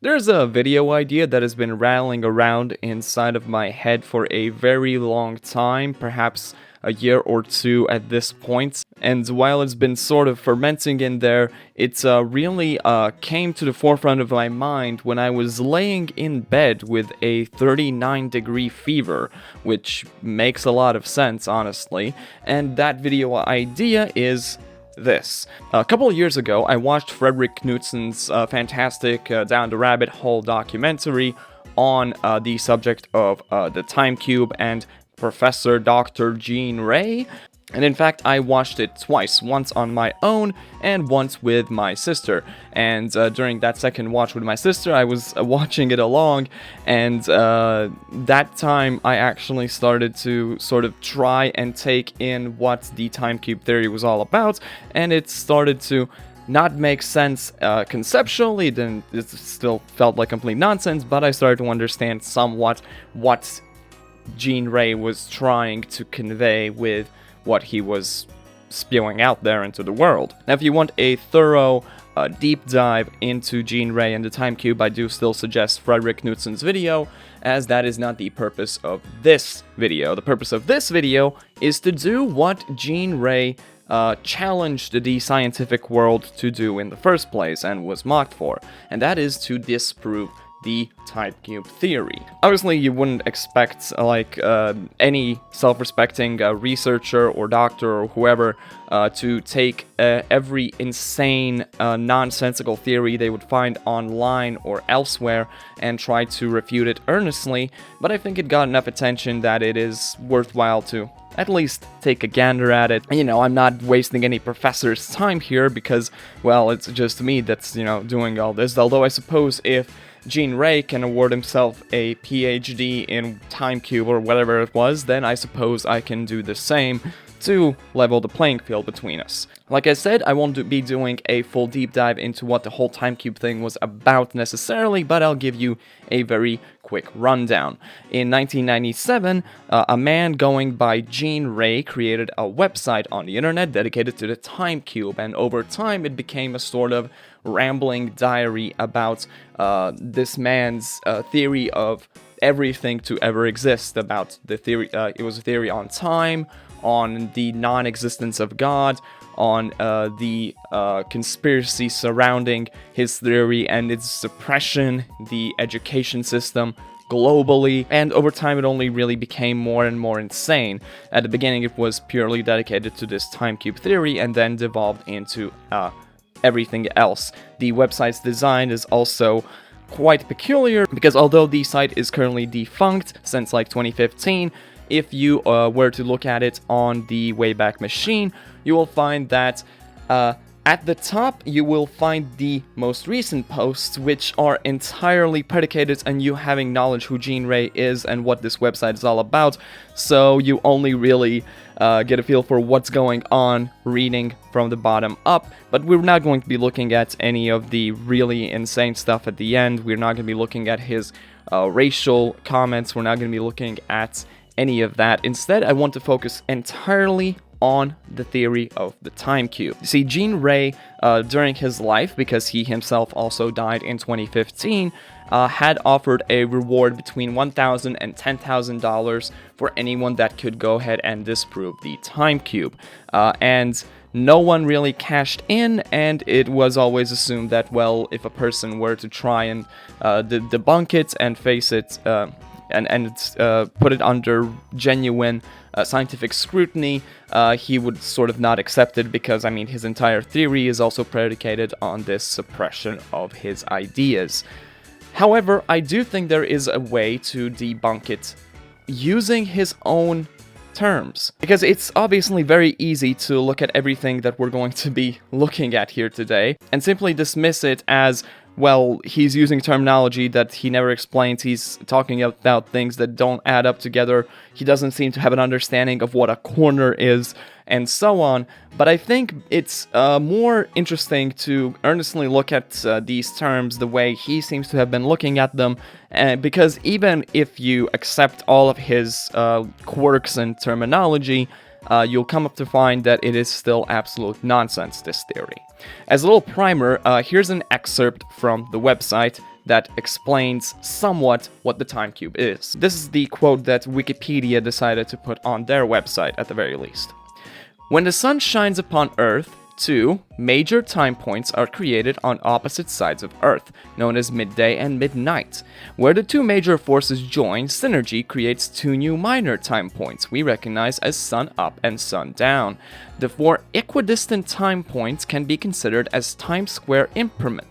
There's a video idea that has been rattling around inside of my head for a very long time, perhaps a year or two at this point. And while it's been sort of fermenting in there, it really came to the forefront of my mind when I was laying in bed with a 39-degree fever, which makes a lot of sense, honestly. And that video idea is this. A couple of years ago, I watched Frederick Knutson's fantastic Down the Rabbit Hole documentary on the subject of the Time Cube and Professor Dr. Jean Ray. And in fact, I watched it twice, once on my own and once with my sister. And during that second watch with my sister, I was watching it along, and that time I actually started to sort of try and take in what the time cube theory was all about, and it started to not make sense conceptually. Then it still felt like complete nonsense, but I started to understand somewhat what Jean Ray was trying to convey with what he was spewing out there into the world. Now, if you want a thorough deep dive into Jean Ray and the Time Cube, I do still suggest Frederick Knutson's video, as that is not the purpose of this video. The purpose of this video is to do what Jean Ray challenged the scientific world to do in the first place and was mocked for, and that is to disprove the Time Cube theory. Obviously, you wouldn't expect any self-respecting researcher or doctor or whoever to take every insane, nonsensical theory they would find online or elsewhere and try to refute it earnestly, but I think it got enough attention that it is worthwhile to at least take a gander at it. You know, I'm not wasting any professor's time here because, well, it's just me that's, doing all this, although I suppose if Jean Ray can award himself a PhD in Time Cube or whatever it was, then I suppose I can do the same to level the playing field between us. Like I said, I won't be doing a full deep dive into what the whole Time Cube thing was about necessarily, but I'll give you a very quick rundown. In 1997, a man going by Jean Ray created a website on the internet dedicated to the Time Cube, and over time it became a sort of rambling diary about this man's theory of everything to ever exist, about the theory. It was a theory on time, on the non-existence of God, on the conspiracy surrounding his theory and its suppression, the education system globally, and over time it only really became more and more insane. At the beginning it was purely dedicated to this Time Cube theory and then devolved into everything else. The website's design is also quite peculiar because although the site is currently defunct since like 2015, if you were to look at it on the Wayback Machine, you will find that at the top you will find the most recent posts, which are entirely predicated on you having knowledge who Jean Ray is and what this website is all about, so you only really get a feel for what's going on reading from the bottom up. But we're not going to be looking at any of the really insane stuff at the end. We're not going to be looking at his racial comments. We're not going to be looking at any of that. Instead, I want to focus entirely on the theory of the Time Cube. You see, Jean Ray, during his life, because he himself also died in 2015, had offered a reward between $1,000 and $10,000 for anyone that could go ahead and disprove the Time Cube. And no one really cashed in, and it was always assumed that, well, if a person were to try and debunk it and face it, and put it under genuine scientific scrutiny, he would sort of not accept it because, I mean, his entire theory is also predicated on this suppression of his ideas. However, I do think there is a way to debunk it using his own terms, because it's obviously very easy to look at everything that we're going to be looking at here today and simply dismiss it as, well, he's using terminology that he never explains, he's talking about things that don't add up together, he doesn't seem to have an understanding of what a corner is, and so on. But I think it's more interesting to earnestly look at these terms the way he seems to have been looking at them, because even if you accept all of his quirks and terminology, you'll come up to find that it is still absolute nonsense, this theory. As a little primer, here's an excerpt from the website that explains somewhat what the time cube is. This is the quote that Wikipedia decided to put on their website at the very least. When the sun shines upon Earth, two major time points are created on opposite sides of Earth, known as midday and midnight. Where the two major forces join, synergy creates two new minor time points we recognize as sun up and sun down. The four equidistant time points can be considered as time square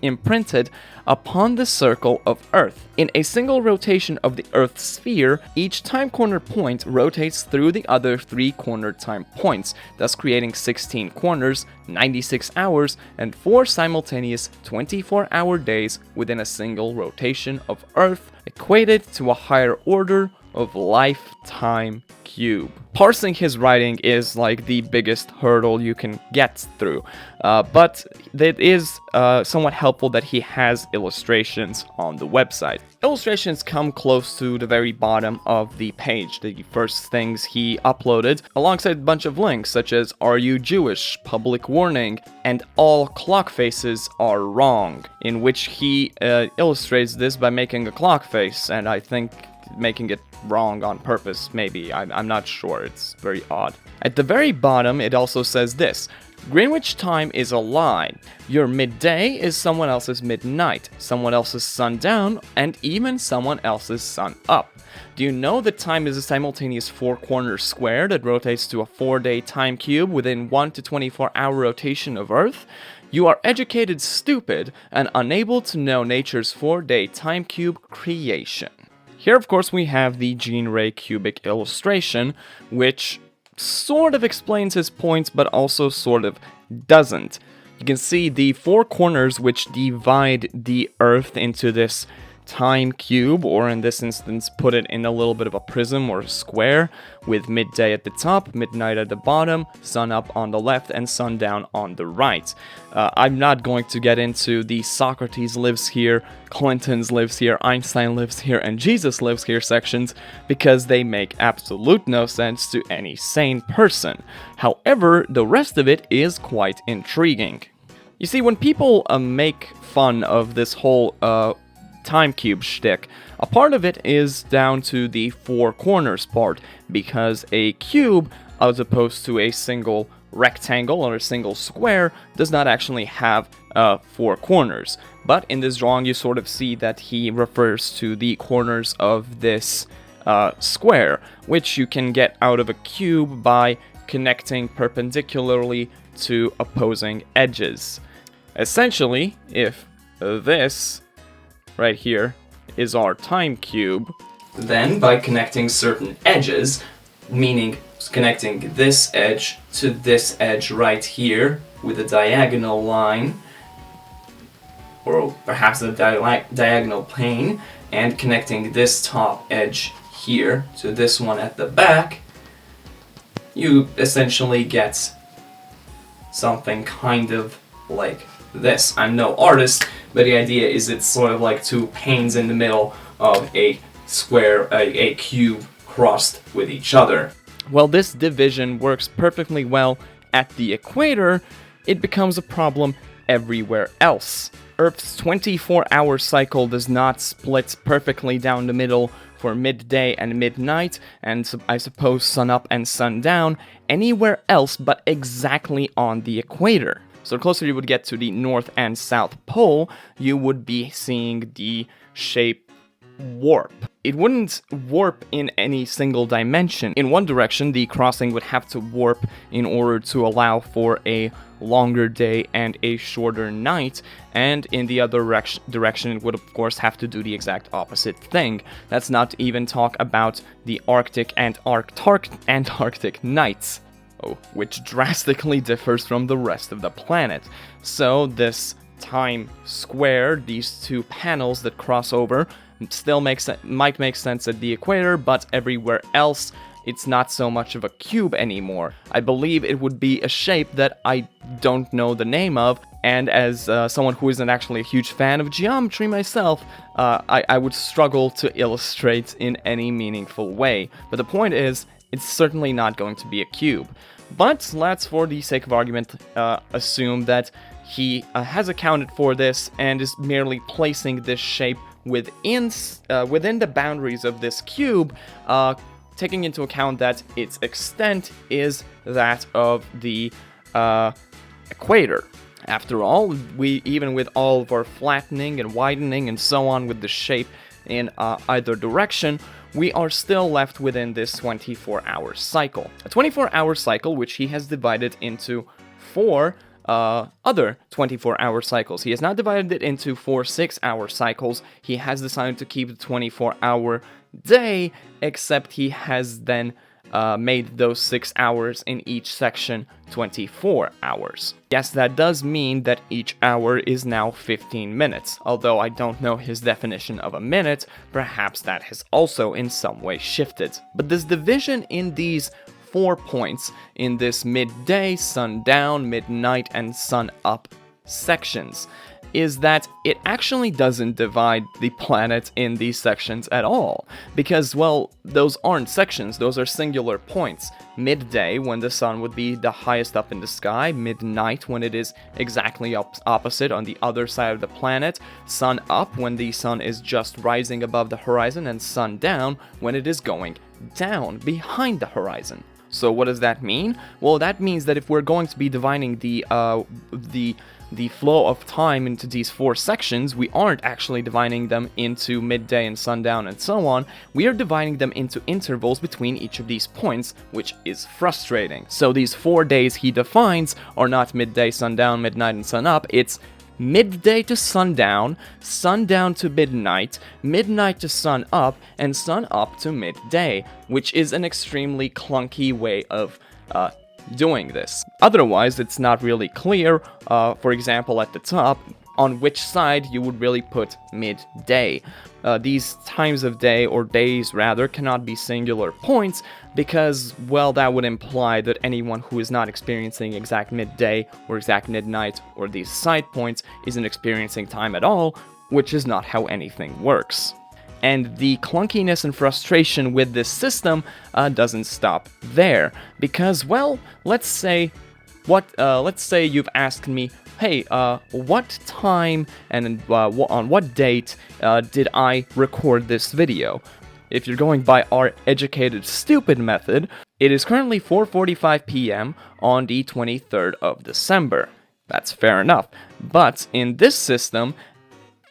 imprinted upon the circle of Earth. In a single rotation of the Earth's sphere, each time corner point rotates through the other three corner time points, thus creating 16 corners, 96 hours, and 4 simultaneous 24-hour days within a single rotation of Earth, equated to a higher order of lifetime cube. Parsing his writing is like the biggest hurdle you can get through, but it is somewhat helpful that he has illustrations on the website. Illustrations come close to the very bottom of the page, the first things he uploaded, alongside a bunch of links such as "Are you Jewish?", "Public warning", and "All clock faces are wrong", in which he illustrates this by making a clock face, and I think making it wrong on purpose, maybe. I'm not sure. It's very odd. At the very bottom, it also says this: Greenwich time is a lie. Your midday is someone else's midnight, someone else's sundown, and even someone else's sun up. Do you know that time is a simultaneous four-corner square that rotates to a 4-day time cube within 1 to 24-hour rotation of Earth? You are educated stupid and unable to know nature's 4-day time cube creation. Here, of course, we have the Jean Ray cubic illustration, which sort of explains his points, but also sort of doesn't. You can see the four corners which divide the Earth into this time cube, or in this instance, put it in a little bit of a prism or a square, with midday at the top, midnight at the bottom, sun up on the left, and sundown on the right. I'm not going to get into the Socrates lives here, Clinton's lives here, Einstein lives here, and Jesus lives here sections, because they make absolute no sense to any sane person. However, the rest of it is quite intriguing. You see, when people make fun of this whole time cube shtick, a part of it is down to the four corners part, because a cube, as opposed to a single rectangle or a single square, does not actually have four corners. But in this drawing, you sort of see that he refers to the corners of this square, which you can get out of a cube by connecting perpendicularly to opposing edges. Essentially, if this right here is our time cube, then by connecting certain edges, meaning connecting this edge to this edge right here with a diagonal line, or perhaps a diagonal plane, and connecting this top edge here to this one at the back, you essentially get something kind of like this. I'm no artist, but the idea is it's sort of like two planes in the middle of a square, a cube crossed with each other. Well, this division works perfectly well at the equator. It becomes a problem everywhere else. Earth's 24-hour cycle does not split perfectly down the middle for midday and midnight, and I suppose sunup and sundown anywhere else but exactly on the equator. So the closer you would get to the North and South Pole, you would be seeing the shape warp. It wouldn't warp in any single dimension. In one direction, the crossing would have to warp in order to allow for a longer day and a shorter night, and in the other direction it would of course have to do the exact opposite thing. Let's not even talk about the Arctic and Antarctic nights, which drastically differs from the rest of the planet. So this time square, these two panels that cross over, still might make sense at the equator, but everywhere else it's not so much of a cube anymore. I believe it would be a shape that I don't know the name of, and as someone who isn't actually a huge fan of geometry myself, I would struggle to illustrate in any meaningful way. But the point is, it's certainly not going to be a cube. But let's, for the sake of argument, assume that he has accounted for this and is merely placing this shape within the boundaries of this cube, taking into account that its extent is that of the equator. After all, even with all of our flattening and widening and so on with the shape in either direction, we are still left within this 24-hour cycle. A 24-hour cycle which he has divided into 4 other 24-hour cycles. He has not divided it into 4 6-hour cycles. He has decided to keep the 24-hour day, except he has then made those 6 hours in each section 24 hours. Yes, that does mean that each hour is now 15 minutes, although I don't know his definition of a minute. Perhaps that has also in some way shifted. But this division in these 4 points, in this midday, sundown, midnight, and sun up sections, is that it actually doesn't divide the planet in these sections at all. Because, well, those aren't sections, those are singular points. Midday, when the sun would be the highest up in the sky, midnight, when it is exactly opposite on the other side of the planet, sun up, when the sun is just rising above the horizon, and sundown, when it is going down behind the horizon. So what does that mean? Well, that means that if we're going to be dividing the flow of time into these 4 sections, we aren't actually dividing them into midday and sundown and so on. We are dividing them into intervals between each of these points, which is frustrating. So these 4 days he defines are not midday, sundown, midnight, and sunup. It's midday to sundown, sundown to midnight, midnight to sun up, and sun up to midday, which is an extremely clunky way of doing this. Otherwise, it's not really clear, for example, at the top, on which side you would really put midday. These times of day, or days rather, cannot be singular points because, well, that would imply that anyone who is not experiencing exact midday or exact midnight or these side points isn't experiencing time at all, which is not how anything works. And the clunkiness and frustration with this system doesn't stop there, because, well, let's say you've asked me, hey, what time and on what date did I record this video? If you're going by our educated stupid method, it is currently 4:45 p.m. on the 23rd of December. That's fair enough. But in this system,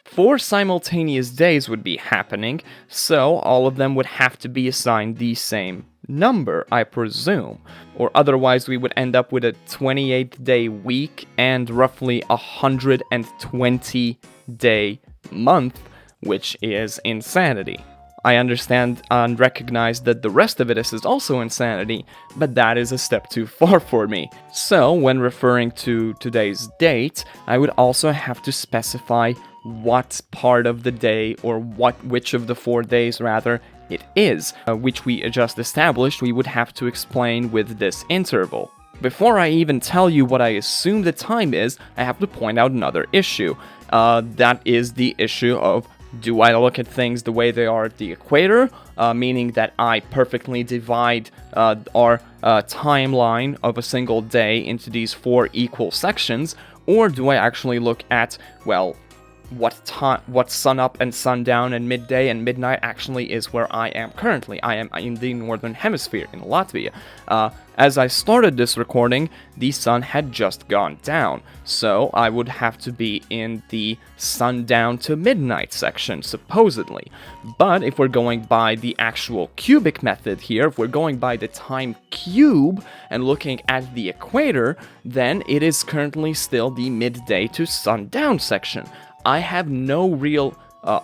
4 simultaneous days would be happening, so all of them would have to be assigned the same number, I presume. Or otherwise we would end up with a 28-day week and roughly a 120-day month, which is insanity. I understand and recognize that the rest of it is also insanity, but that is a step too far for me. So, when referring to today's date, I would also have to specify what part of the day, or which of the 4 days rather, it is, which we just established we would have to explain with this interval. Before I even tell you what I assume the time is, I have to point out another issue. That is the issue of, do I look at things the way they are at the equator, meaning that I perfectly divide our timeline of a single day into these 4 equal sections, or do I actually look at, well, what sunup and sundown and midday and midnight actually is where I am currently. I am in the northern hemisphere, in Latvia. As I started this recording, the sun had just gone down, so I would have to be in the sundown to midnight section, supposedly. But if we're going by the actual cubic method here, if we're going by the time cube and looking at the equator, then it is currently still the midday to sundown section. I have no real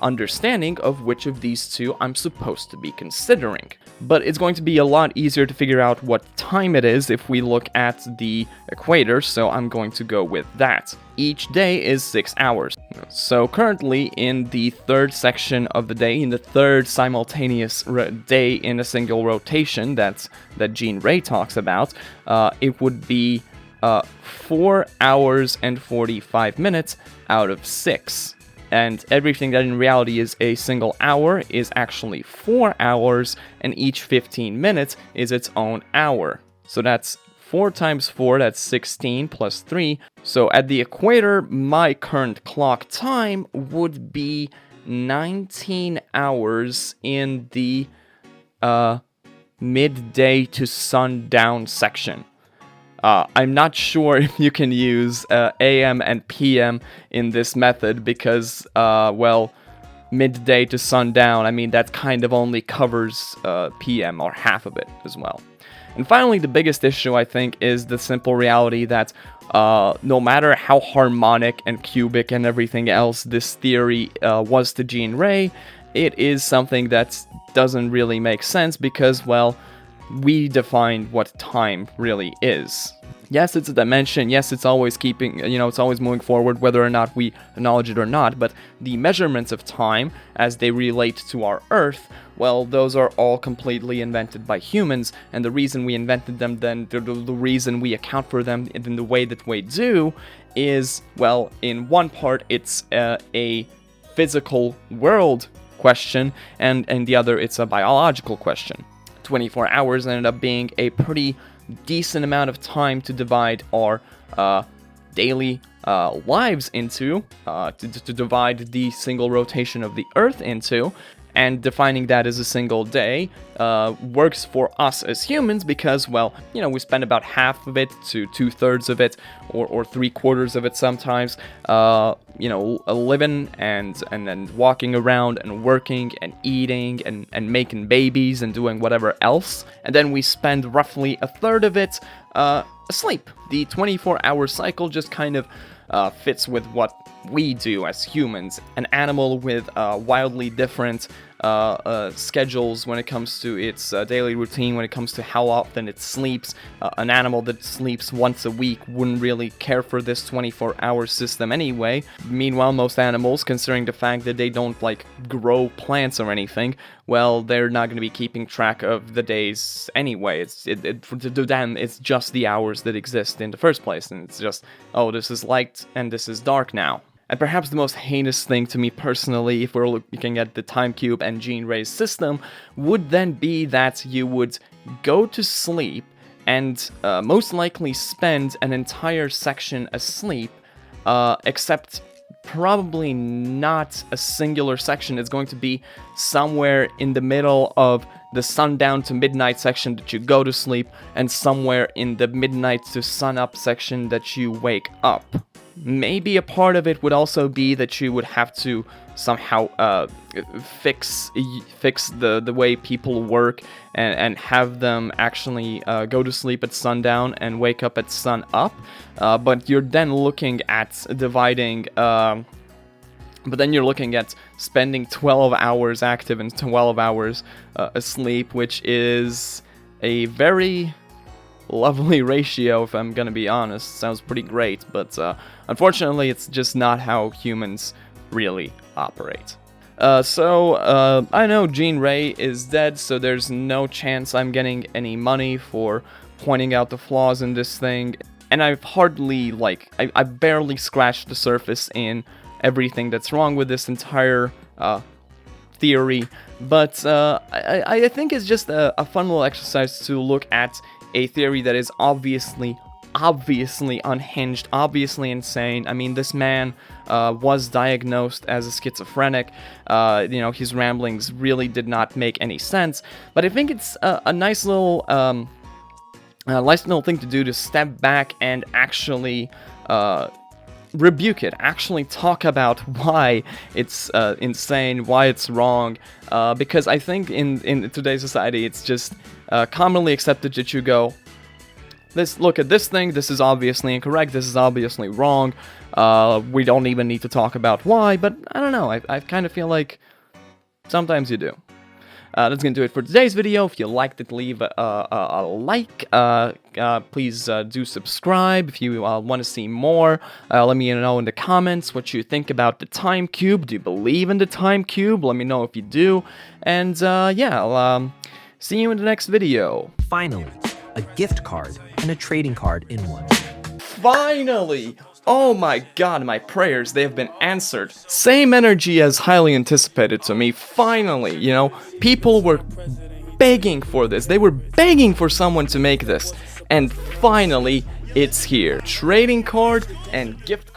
understanding of which of these two I'm supposed to be considering. But it's going to be a lot easier to figure out what time it is if we look at the equator, so I'm going to go with that. Each day is 6 hours. So currently in the 3rd section of the day, in the 3rd simultaneous day in a single rotation that Jean Ray talks about, it would be 4 hours and 45 minutes out of 6. And everything that in reality is a single hour is actually 4 hours, and each 15 minutes is its own hour. So that's 4 times 4, that's 16 plus 3. So at the equator, my current clock time would be 19 hours in the midday to sundown section. I'm not sure if you can use AM and PM in this method because, well, midday to sundown, I mean, that kind of only covers PM or half of it as well. And finally, the biggest issue, I think, is the simple reality that no matter how harmonic and cubic and everything else this theory was to Jean Ray, it is something that doesn't really make sense because, well, we define what time really is. Yes, it's a dimension, yes, it's always it's always moving forward whether or not we acknowledge it or not, but the measurements of time as they relate to our Earth, well, those are all completely invented by humans, and the reason we invented them then, the reason we account for them in the way that we do is, well, in one part it's a physical world question, and in the other it's a biological question. 24 hours ended up being a pretty decent amount of time to divide our daily lives into, to divide the single rotation of the Earth into, and defining that as a single day works for us as humans because, well, we spend about half of it to 2/3 of it, or 3/4 of it sometimes, living and then walking around and working and eating and making babies and doing whatever else, and then we spend roughly 1/3 of it asleep. The 24-hour cycle just kind of fits with what we do as humans. An animal with wildly different schedules when it comes to its daily routine, when it comes to how often it sleeps. An animal that sleeps once a week wouldn't really care for this 24-hour system anyway. Meanwhile, most animals, considering the fact that they don't grow plants or anything, well, they're not going to be keeping track of the days anyway. To them, it's just the hours that exist in the first place, and it's just, oh, this is light and this is dark now. And perhaps the most heinous thing to me personally, if we're looking at the Time Cube and Jean Ray's system, would then be that you would go to sleep and most likely spend an entire section asleep, except probably not a singular section. It's going to be somewhere in the middle of the sundown to midnight section that you go to sleep, and somewhere in the midnight to sunup section that you wake up. Maybe a part of it would also be that you would have to somehow fix the way people work and have them actually go to sleep at sundown and wake up at sun up. But you're then looking at dividing. But then you're looking at spending 12 hours active and 12 hours asleep, which is a very lovely ratio, if I'm gonna be honest. Sounds pretty great, but unfortunately it's just not how humans really operate. So I know Jean Ray is dead, so there's no chance I'm getting any money for pointing out the flaws in this thing, and I've hardly, I've barely scratched the surface in everything that's wrong with this entire theory, but I think it's just a fun little exercise to look at a theory that is obviously unhinged, obviously insane. I mean, this man was diagnosed as a schizophrenic. His ramblings really did not make any sense, but I think it's a nice little thing to do, to step back and actually rebuke it, actually talk about why it's insane, why it's wrong, because I think in today's society it's just commonly accepted that you go, look at this thing, this is obviously incorrect, this is obviously wrong, we don't even need to talk about why, but I don't know, I kind of feel like sometimes you do. That's going to do it for today's video. If you liked it, leave a like. Please do subscribe if you want to see more. Let me know in the comments what you think about the Time Cube. Do you believe in the Time Cube? Let me know if you do. And yeah, I'll see you in the next video. Finally, a gift card and a trading card in one. Finally! Oh my god, my prayers, they have been answered. Same energy as highly anticipated to me. Finally, people were begging for this. They were begging for someone to make this. And finally, it's here. Trading card and gift